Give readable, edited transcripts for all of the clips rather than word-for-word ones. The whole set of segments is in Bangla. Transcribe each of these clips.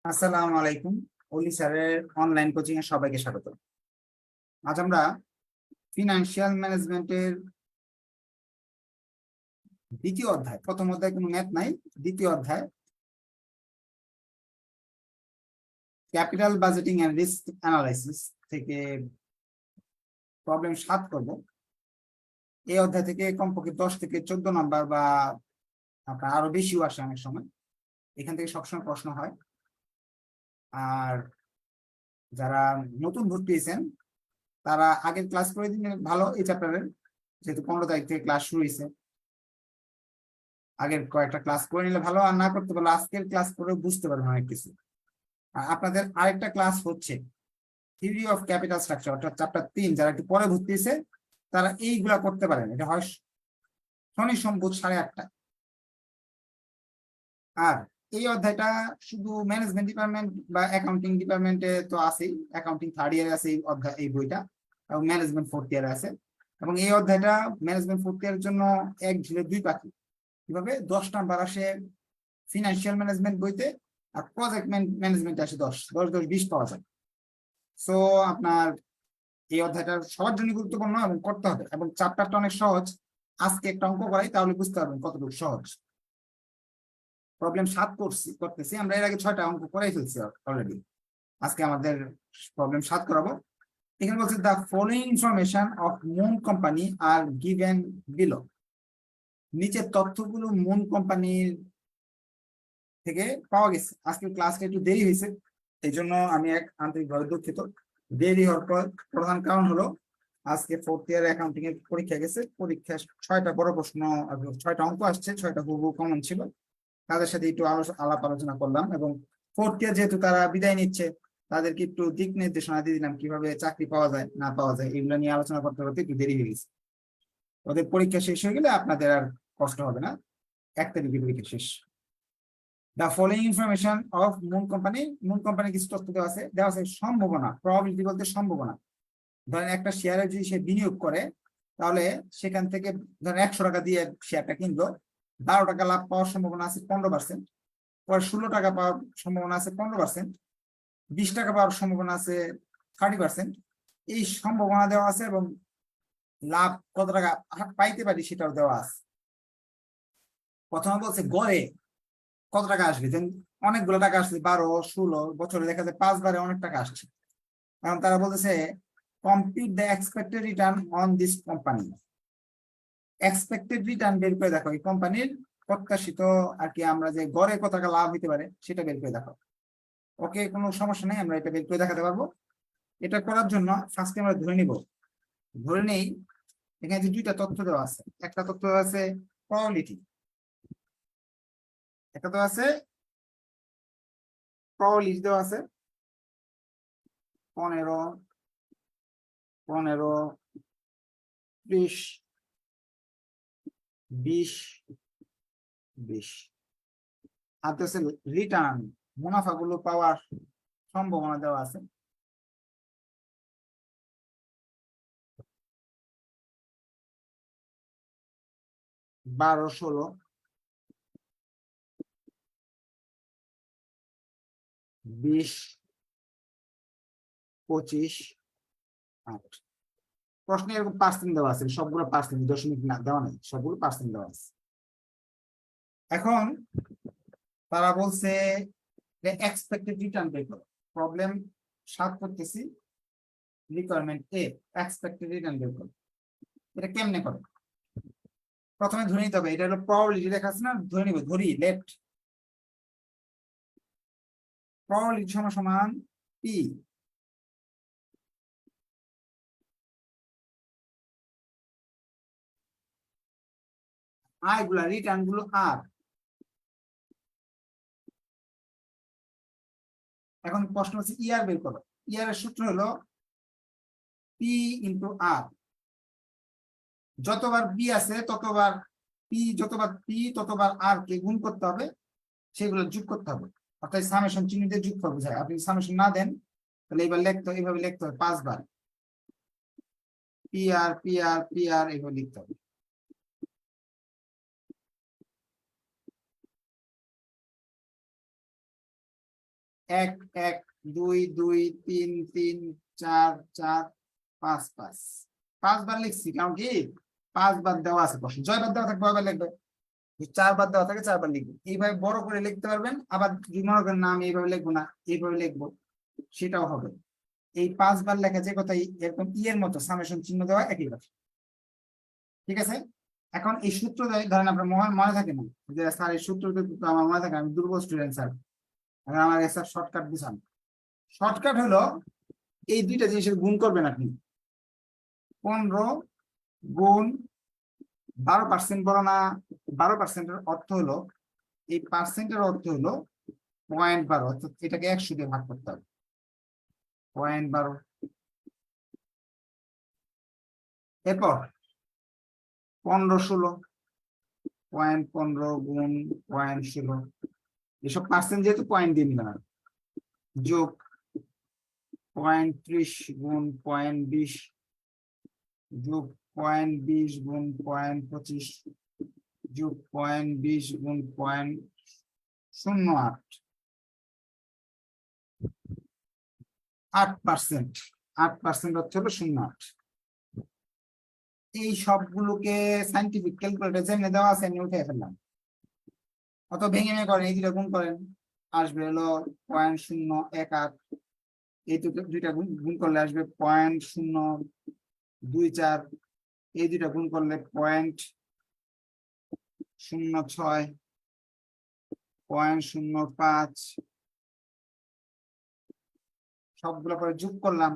আসসালামু আলাইকুম। অলি স্যারের অনলাইন কোচিং এ সবাইকে স্বাগত। আজ আমরা ফিনান্সিয়াল ম্যানেজমেন্টের দ্বিতীয় অধ্যায়, প্রথম অধ্যায় কোনো ম্যাথ নাই, দ্বিতীয় অধ্যায় capital budgeting and risk analysis থেকে প্রবলেম 7 করব। এই অধ্যায় থেকে কমপক্ষে 10 থেকে 14 নাম্বার বা আপনার আরো বেশিও আসে অনেক সময়। এখান থেকে সবসময় প্রশ্ন হয়। আর যারা নতুন ভর্তি হয়েছেন তারা আগের ক্লাস করে দিলে ভালো। এই চ্যাপ্টারের যেহেতু 15 তারিখ থেকে ক্লাস শুরু হয়েছে, আগের কয়েকটা ক্লাস করে নিলে ভালো, আর না করতে পারলে আজকের ক্লাস করে বুঝতে পারবেন অনেক কিছু। আর আপনাদের আরেকটা ক্লাস হচ্ছে থিওরি অফ ক্যাপিটাল স্ট্রাকচার, অর্থাৎ চ্যাপ্টার 3। যারা একটু পরে ভর্তি হয়েছে তারা এইগুলা করতে পারেন। এটা হয় শনি সোম বুধ 8:30টায়। আর এই অধ্যায়টা শুধু ম্যানেজমেন্ট ডিপার্টমেন্ট বা অ্যাকাউন্টিং ডিপার্টমেন্টে তো আছেই। অ্যাকাউন্টিং 3rd ইয়ারে আছে এই অধ্যায়, এই বইটা, এবং ম্যানেজমেন্ট 4th ইয়ারে আছে। এবং এই অধ্যায়টা ম্যানেজমেন্ট 4th ইয়ারের জন্য এক ঝিলে দুই পাখি। কিভাবে 10 নাম্বার আসে ফিনান্সিয়াল ম্যানেজমেন্ট বইতে, আর প্রজেক্ট ম্যানেজমেন্ট আসে 10 10 10 20 পাওয়া যায়। সো আপনার এই অধ্যায়টা সবার জন্য গুরুত্বপূর্ণ এবং করতে হবে, এবং চ্যাপ্টারটা অনেক সহজ। আজকে একটা অঙ্ক করাই, তাহলে বুঝতে পারবেন কতটুকু সহজ। প্রবলেম 7 করতেছি আমরা। এর আগে 6টা অঙ্ক করাই ফেলছি অলরেডি। আজকে আমাদের প্রবলেম 7 করাবো। এখানে বলছে the following information of moon company are given below. নিচের তথ্যগুলো মুন কোম্পানির থেকে পাওয়া গেছে। আজকে ক্লাসটা একটু দেরি হয়েছে, এই জন্য আমি আন্তরিকভাবে দুঃখিত। দেরি হওয়ার প্রধান কারণ হলো আজকে 4th ইয়ার অ্যাকাউন্টিং এর পরীক্ষা গেছে। পরীক্ষা 6টা বড় প্রশ্ন, 6টা অঙ্ক আসছে, 6টা হুবহু কমন ছিল। তাদের সাথে একটু আলাপ আলোচনা করলাম, এবং 4th ইয়ার যেহেতু তারা বিদায় নিচ্ছে, তাদেরকে একটু দিক নির্দেশনা দিয়ে দিলাম কিভাবে চাকরি পাওয়া যায় না পাওয়া যায়, এগুলো নিয়ে আলোচনা করতে করতে একটু দেরি হয়ে গেছে। ওদের পরীক্ষা শেষ হয়ে গেলে আপনাদের আর কষ্ট হবে না। 1 তারিখে পরীক্ষা শেষ। The following information of moon company কিছু তথ্য দেওয়া আছে সম্ভাবনা, প্রবাবিলিটি বলতে সম্ভাবনা। ধরেন একটা শেয়ারে যদি সে বিনিয়োগ করে, তাহলে সেখান থেকে ধরেন 100 টাকা দিয়ে শেয়ারটা কিনলো, 12 টাকা লাভ পাওয়ার সম্ভাবনা আছে 15%, পরে 16 টাকা পাওয়ার সম্ভাবনা আছে 15%, 20 টাকা পাওয়ার সম্ভাবনা আছে 30%। এই সম্ভাবনা দেওয়া আছে, এবং লাভ কত টাকা পাইতে পারি সেটাও দেওয়া আছে। প্রথমে বলছে গড়ে কত টাকা আসবে, যেন অনেকগুলো টাকা আসছে, 12 16 বছরে দেখা যায় 5 বারে অনেক টাকা আসছে। কারণ তারা বলতেছে compute the expected return on this company. Expected return বের করে দেখো, এই কোম্পানির প্রত্যাশিত আর কি, আমরা যে গড়ে কত টাকা লাভ হতে পারে সেটা বের করে দেখো। ওকে, কোনো সমস্যা নেই, আমরা এটা বের করে দেখাতে পারবো। এটা করার জন্য ফার্স্টে আমরা ধরে নেই এখানে যে 2টা তথ্য দেওয়া আছে। একটা তথ্য দেওয়া আছে প্রবাবিলিটি, একটা দেওয়া আছে প্রবাবিলিটি দেওয়া আছে 15 15 20 20 20। আর তো রিটার্ন, মুনাফাগুলো পাওয়ার সম্ভাবনা দেওয়া আছে 12 16 20 25 8। প্রশ্নে এরকম পার্সেন্ট দেওয়া আছে, সবগুলো পার্সেন্ট, দশমিক না দেওয়া নেই, সবগুলো পার্সেন্ট দেওয়া আছে। এখন তারা বলছে এক্সপেক্টেড রিটার্ন বের করো। প্রবলেম 7 করতেছি, রিকোয়ারমেন্ট এ, এক্সপেক্টেড রিটার্ন বের করো। এটা কেমনে করে? প্রথমে ধরে নিতে হবে, এটা হলো প্রবাবিলিটি লেখা আছে না, ধরি লেফট। প্রবাবিলিটি সমান সমান পি, আয় গুলা রিটার্ন গুলো আর। এখন প্রশ্ন হচ্ছে ইয়ার বের করো। ইয়ারের সূত্র হলো পি ইন্টু আর। যতবার পি আছে ততবার আর কে গুণ করতে হবে, সেগুলো যোগ করতে হবে। অর্থাৎ সামেশন চিহ্ন দিয়ে যোগ করে বোঝায়। আপনি সামেশন না দেন তাহলে এইভাবে লিখতে হবে 5 বার, পি আর এইভাবে লিখতে হবে। এক এক, দুই দুই, তিন তিন, চার চার, পাঁচ পাঁচ, 5 বার লিখছি, কারণ কি 5 বার দেওয়া আছে প্রশ্ন, 6 বার দেওয়া থাকবে 6 বার লিখবে, 4 বার দেওয়া থাকে 4 বার লিখবে, এইভাবে বড় করে লিখতে পারবেন। আবার যদি মনে করেন না আমি এইভাবে লিখবো না, এইভাবে লিখবো, সেটাও হবে। এই 5 বার লেখা যে কথা, এরকম এর মতো সামেশন চিহ্ন দেওয়া একই কথা, ঠিক আছে। এখন এই সূত্র ধরেন আপনার মনে থাকে না যে স্যার এই সূত্র তো আমার মনে থাকে, আমি দুর্বল স্টুডেন্ট স্যার, এখন আমার স্যার শর্টকাট বুঝান। শর্টকাট হলো এই দুইটা জিনিসের গুণ করবেন আপনি। 15 গুণ 12% বড় না, 12%-এর অর্থ হলো, এই পার্সেন্টের অর্থ হলো 0.12, অর্থাৎ এটাকে 100 দিয়ে ভাগ করতে হবে, 0.12। এরপর 15 16, 0.15 গুণ 0.16, এসব পার্সেন্ট যেহেতু পয়েন্ট দিয়ে নিলাম, যোগ 0.30 গুণ 0.20, যোগ 0.20 গুণ 0.25, যোগ 0.20 গুণ 0.08, 8%, 8% অর্থ হলো 0.8। এই সবগুলোকে সাইন্টিফিক ক্যালকুলেটর যেমনি দেওয়া আছে এমনি উঠে ফেললাম, অত ভেঙে ভেঙে করেন, এই দুটো গুণ করেন, আসবে হলো 0.018, এই দুইটা গুণ করলে আসবে 0.024, এই দুইটা গুণ করলে 0.06, 0.05, সবগুলো পরে যোগ করলাম,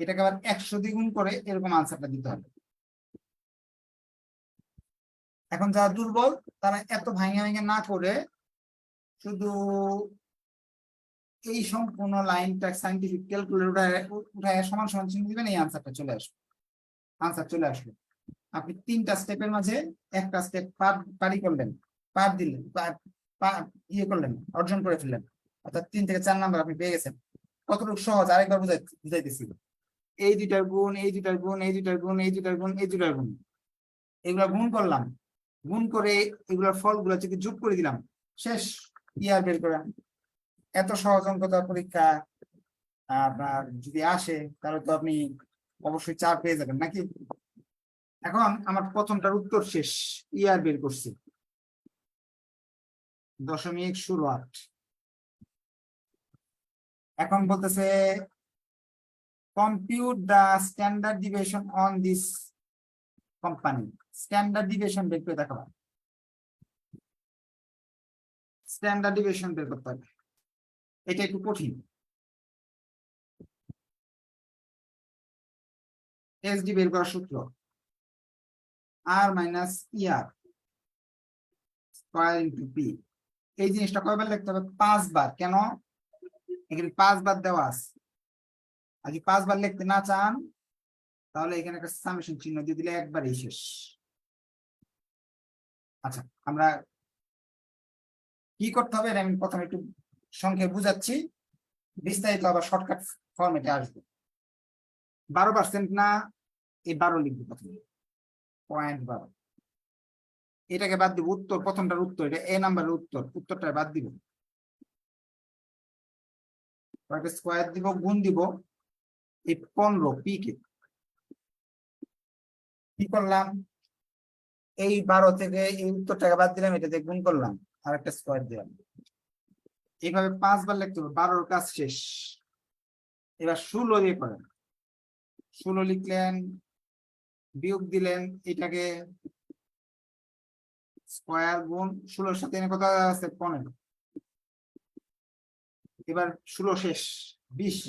এটাকে আবার 100 দিয়ে গুণ করে এরকম আনসারটা দিতে হবে। এখন যারা দুর্বল তারা এত ভাঙে ভাঙে না করে শুধু এই সম্পূর্ণ লাইনটা সাইন্টিফিক ক্যালকুলেটর উঠায় সমান সমান চিহ্ন দিবেন, এই আনসারটা চলে আসবে, আনসার চলে আসবে। আপনি 3টা স্টেপের মাঝে একটা স্টেপ পারি করলেন, পার দিলেন, ইয়ে করলেন, অর্জন করে ফেললেন, অর্থাৎ 3 থেকে 4 নাম্বার আপনি পেয়ে গেছেন। কতটুকু সহজ আরেকবার বুঝাইতেছি। এই দুইটার গুণ, এই দুইটার গুণ, এই দুইটার গুণ, এই দুইটার গুণ, এই দুইটার গুণ, এগুলা গুণ করলাম, গুণ করে এগুলোর ফলগুলো থেকে যোগ করে দিলাম, শেষ, ইয়ার বের করা। এত সহজ অঙ্ক তো পরীক্ষা আপনার যদি আসে তাহলে তো আপনি অবশ্যই 4 পেয়ে যাবেন নাকি। এখন আমার প্রথমটার উত্তর শেষ, ইয়ার বের করছি 0.08। এখন বলতেছে compute the standard deviation on this company, standard deviation বের করে দেখাবো, স্ট্যান্ডার্ড ডিভিয়েশন বের করতে হবে, এটা একটু কঠিন। এসডি বের করার সূত্র আর মাইনাস ইয়ার স্কয়ার ইন্টু পি। এই জিনিসটা কয়বার লিখতে হবে? 5 বার। কেন? এখানে 5 বার দেওয়া আছে, আর যদি 5 বার লিখতে না চান তাহলে এখানে একটা সামেশন চিহ্ন দিয়ে দিলে একবারই শেষ। আচ্ছা, আমরা কি করতে হবে আমি প্রথমে একটু সংক্ষেপে বুঝাচ্ছি, বিস্তারিত আবার শর্টকাট ফরম্যাটে আসবে। 12% না, এই 12 লিখবো প্রথমে, 0.12, এটাকে বাদ দিব, উত্তর প্রথমটার উত্তর, এটা এ নাম্বারের উত্তর, উত্তরটা বাদ দিব, স্কোয়ার দিব, গুণ দিব এই 15 পি কে, কি করলাম, এই 12 থেকে এই উত্তরটাকে বাদ দিলাম, এটাতে গুণ করলাম, আর একটা স্কোয়ার দিলাম, এইভাবে 5 বার লিখতে হবে। 12-র কাজ শেষ। এবার 16 দিয়ে করেন, 16 লিখলেন, বিয়োগ দিলেন, এটাকে স্কোয়ার গুণ 16-র সাথে এনে কত আছে 15, এবার 16 শেষ, 20,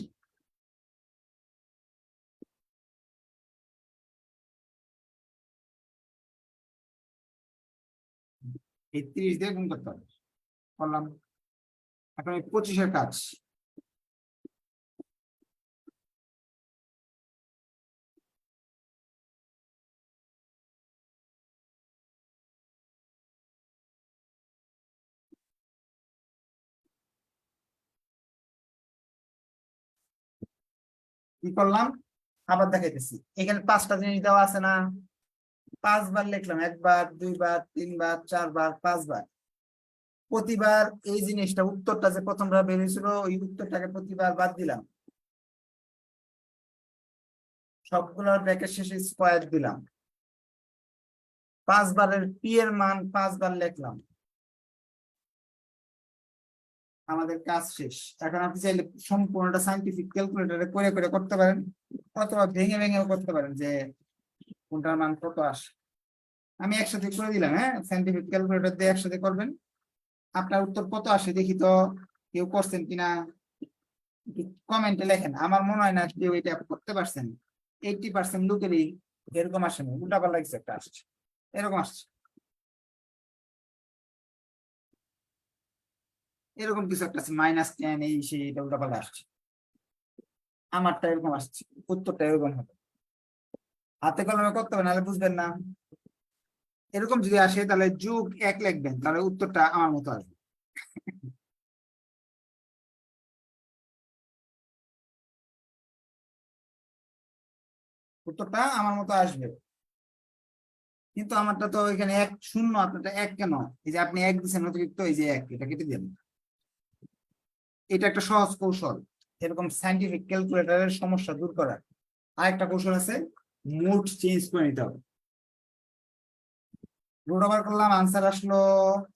এই 30 দিয়ে গুণ করতে হবে, করলাম। এখন এই 25-এর কাজ, কি করলাম আবার দেখাইতেছি, এখানে 5টা জিনিস দেওয়া আছে না, 5 বার লিখলাম, 1 বার 2 বার 3 বার 4 বার 5 বার। প্রতিবার এই জিনিসটা উত্তরটা যে প্রথমবার বের হয়েছিল ওই উত্তরটাকে প্রতিবার বাদ দিলাম, সবগুলোর ব্র্যাকেট শেষে স্কয়ার দিলাম, 5 বারের পি এর মান 5 বার লিখলাম, আমাদের কাজ শেষ। এখন আপনি চাইলে সম্পূর্ণটা সাইন্টিফিক ক্যালকুলেটরে করে করে করতে পারেন, অথবা ভেঙে ভেঙেও করতে পারেন যে কোনটার মান কত আসে। আমি একসাথে করে দিলাম, হ্যাঁ, সাইন্টিফিক ক্যালকুলেটর দিয়ে একসাথে করবেন। আপনার উত্তর কত আসে দেখি তো, কেউ করছেন কিনা কমেন্টে লেখেন। আমার মনে হয় না কেউ এটা করতে পারছেন। 80% লোকেরই এরকম আসেনি, উল্টাপাল্টা কিছু একটা আসছে, এরকম আসছে, এরকম কিছু একটা আছে, -10 এই সেই, এটা উল্টাপাল্টা আসছে। আমারটা এরকম আসছে, উত্তরটা এরকম হবে। হাতে কলমে করতে হবে, নাহলে বুঝবেন না। এরকম যদি আসে তাহলে যোগ 1 লিখবেন, তাহলে উত্তরটা আমার মতো আসবে। উত্তরটা আমার মতো আসবে, কিন্তু আমারটা তো এখানে 1 0, আপনারটা 1 কেন? এই যে আপনি 1 দিচ্ছেন অতিরিক্ত, এই যে 1, এটা কেটে দেন। এটা একটা সহজ কৌশল এরকম সাইন্টিফিক ক্যালকুলেটরের সমস্যা দূর করার। আরেকটা কৌশল আছে, মুড চেঞ্জ করে নিতে হবে। রুট ওভার করলাম, আনসার আসলো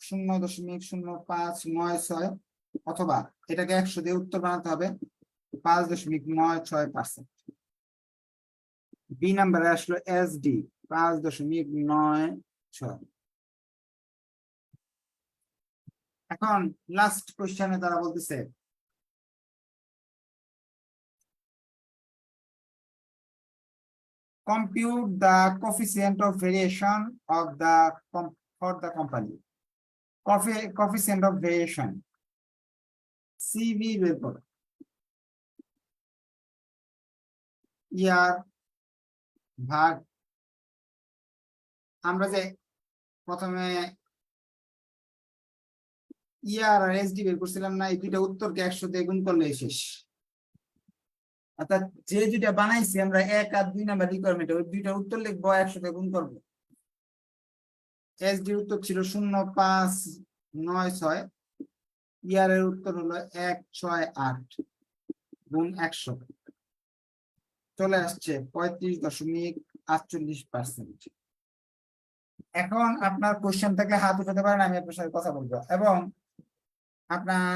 0.0596, অথবা এটাকে 100 দিয়ে উত্তর বানাতে হবে 5.96%। বি নাম্বারে আসলো SD 5.96। এখন লাস্ট কোশ্চেনে তারা বলতেছে compute the coefficient of variation of the for the company. Coefficient of variation CV বের করো, ইয়ার ভাগ, আমরা যে প্রথমে ইয়ার আর এসডি বের করছিলাম না, এই দুইটা উত্তরকে 100 দিয়ে গুণ করলে শেষ। অর্থাৎ যে দুইটা বানাইছি আমরা 1 আর 2 নাম্বার রিকোয়ারমেন্ট, ওই দুইটা উত্তর লিখবো, 100 দিয়ে গুণ করবো। এসডি উত্তর ছিল 0.596, ইয়ার এর উত্তর হলো 168 গুণ 100, চলে আসছে 35.48%। এখন আপনার কোশ্চেন থাকলে হাত উঠাতে পারেন, আমি আপনার সাথে কথা বলবো। এবং আপনার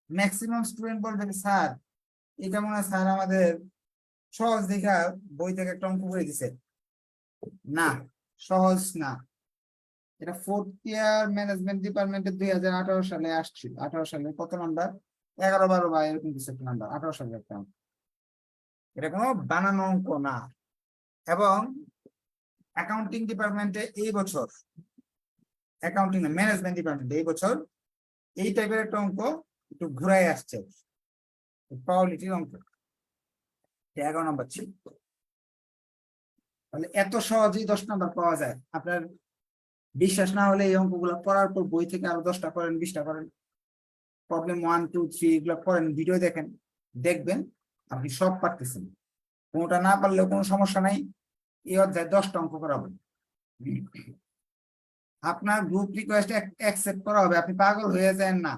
ম্যাক্সিমাম স্টুডেন্ট বলবেন স্যার এটা মনে হয় স্যার আমাদের সহজ দেখা বই থেকে একটা অঙ্ক করে দিছে। না, সহজ না। এটা 4th ইয়ার ম্যানেজমেন্ট ডিপার্টমেন্টে 2018 সালে আসছিল। 18 সালে কত নাম্বার, 11 12 বা এরকম কিছু একটা নাম্বার, 18 সালে একটা অঙ্ক। এটা কোনো বানানো অঙ্ক না। এবং অ্যাকাউন্টিং ডিপার্টমেন্টে এই বছর, অ্যাকাউন্টিং না ম্যানেজমেন্ট ডিপার্টমেন্টে এই বছর এই টাইপের একটা অঙ্ক একটু ঘুরাই আসছে, প্রবাবিলিটির অঙ্ক, 11 নম্বর ছিল। তাহলে এত সহজেই 10 নাম্বার পাওয়া যায়। আপনার বিশ্বাস না হলে এই অঙ্কগুলো পড়ার পর বই থেকে আরো 10টা করেন, 20টা করেন, প্রবলেম 1 2 3 এগুলো করেন, ভিডিও দেখেন, দেখবেন আপনি সব পারতেছেন। কোনোটা না পারলেও কোনো সমস্যা নাই, এই অধ্যায় 10টা অঙ্ক করাবো। আপনার গ্রুপ রিকোয়েস্ট অ্যাকসেপ্ট করা হবে, আপনি পাগল হয়ে যান না।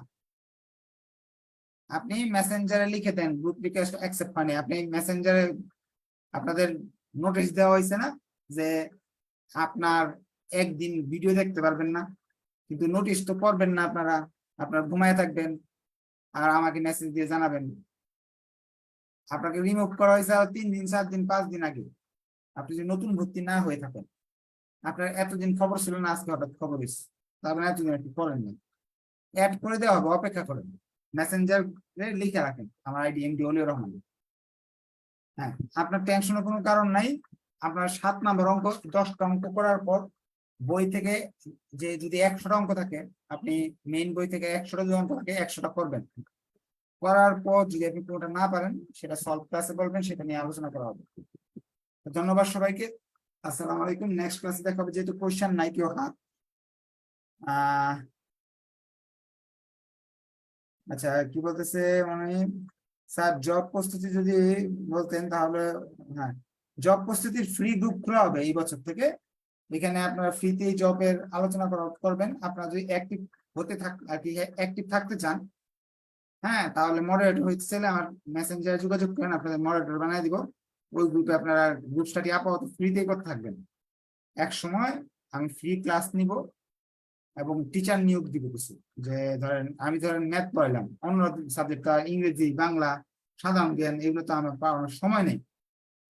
আপনি মেসেঞ্জারে লিখে দেন গ্রুপ রিকোয়েস্ট অ্যাকসেপ্ট হয়নি, আপনি মেসেঞ্জারে আপনাদের নোটিশ দেওয়া হয়েছে না যে আপনার একদিন ভিডিও দেখতে পারবেন না, কিন্তু নোটিশ তো পড়বেন না আপনারা, আপনারা ঘুমায় থাকবেন আর আমাকে মেসেজ দিয়ে জানাবেন। আপনাকে রিমুভ করা হয়েছে 3 দিন 4 দিন 5 দিন আগে। আপনি যদি নতুন ভর্তি না হয়ে থাকেন, আপনার এতদিন খবর ছিল না, আজকে হঠাৎ খবর হয়েছে, তার মানে এতদিন একটু করেন না, অ্যাড করে দেওয়া হবে, অপেক্ষা করেন। মেসেঞ্জারে লিখে রাখেন আমার আইডি এমডি অলিউর রহমান। হ্যাঁ, আপনার টেনশনের কোনো কারণ নাই। আপনার 7 নাম্বার অঙ্ক 10টা অঙ্ক করার পর বই থেকে যে যদি 100টা অঙ্ক থাকে, আপনি মেইন বই থেকে 100টা যদি অঙ্ক থাকে 100টা করবেন। করার পর যদি আপনি কোনোটা না পারেন সেটা সলভ ক্লাসে বলবেন, সেটা নিয়ে আলোচনা করা হবে। ধন্যবাদ সবাইকে, আসসালামু আলাইকুম। নেক্সট ক্লাসে দেখা হবে, যেহেতু কোশ্চেন নাই কেউ হাত আচ্ছা কি বলতেছে মানে, স্যার জব প্রস্তুতি যদি বলতেন তাহলে। হ্যাঁ, জব প্রস্তুতির ফ্রি গ্রুপ খোলা হবে এই বছর থেকে, এখানে আপনারা ফ্রিতে জবের আলোচনা করবেন। আপনারা যদি অ্যাক্টিভ হতে থাক আর কি অ্যাক্টিভ থাকতে চান, হ্যাঁ, তাহলে মডারেটর হইতে চাইলে আমার মেসেঞ্জারে যোগাযোগ করেন, আপনাদের মডারেটর বানিয়ে দিব। ওই গ্রুপে আপনারা গ্রুপ স্টাডি আপাতত ফ্রিতেই করতে থাকবেন। এক সময় আমি ফ্রি ক্লাস নিব এবং টিচার নিয়োগ দিব কিছু। যে ধরেন ম্যাথ পড়াইলাম, অন্য সাবজেক্ট ইংরেজি, বাংলা, সাধারণ জ্ঞান, এগুলো তো আমার পড়ানোর সময় নেই,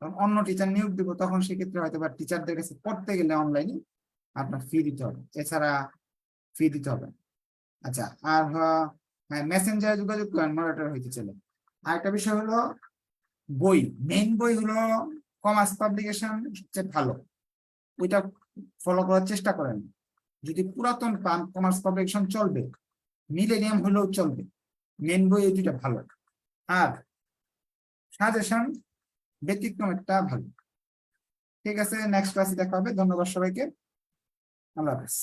তখন অন্য টিচার নিয়োগ দিব। তখন সেক্ষেত্রে হয়তো বা টিচারদের কাছে পড়তে গেলে অনলাইনে আপনার ফি দিতে হবে, এছাড়া ফি দিতে হবে। আচ্ছা, আর হ্যাঁ, মেসেঞ্জারে যোগাযোগ করেন মডারেটর হইতে চলে। আর একটা বিষয় হলো বই, মেইন বই হলো কমার্স পাবলিকেশন সবচেয়ে ভালো, ওইটা ফলো করার চেষ্টা করেন। যদি পুরাতন পান কমার্স পাবলিকেশন চলবে, মিলেনিয়াম হলেও চলবে, মেন বই এই দুইটা ভালো। আর সাজেশন ব্যতিক্রম একটা ভালো। ঠিক আছে, নেক্সট ক্লাসে দেখা হবে। ধন্যবাদ সবাইকে, আল্লাহ হাফেজ।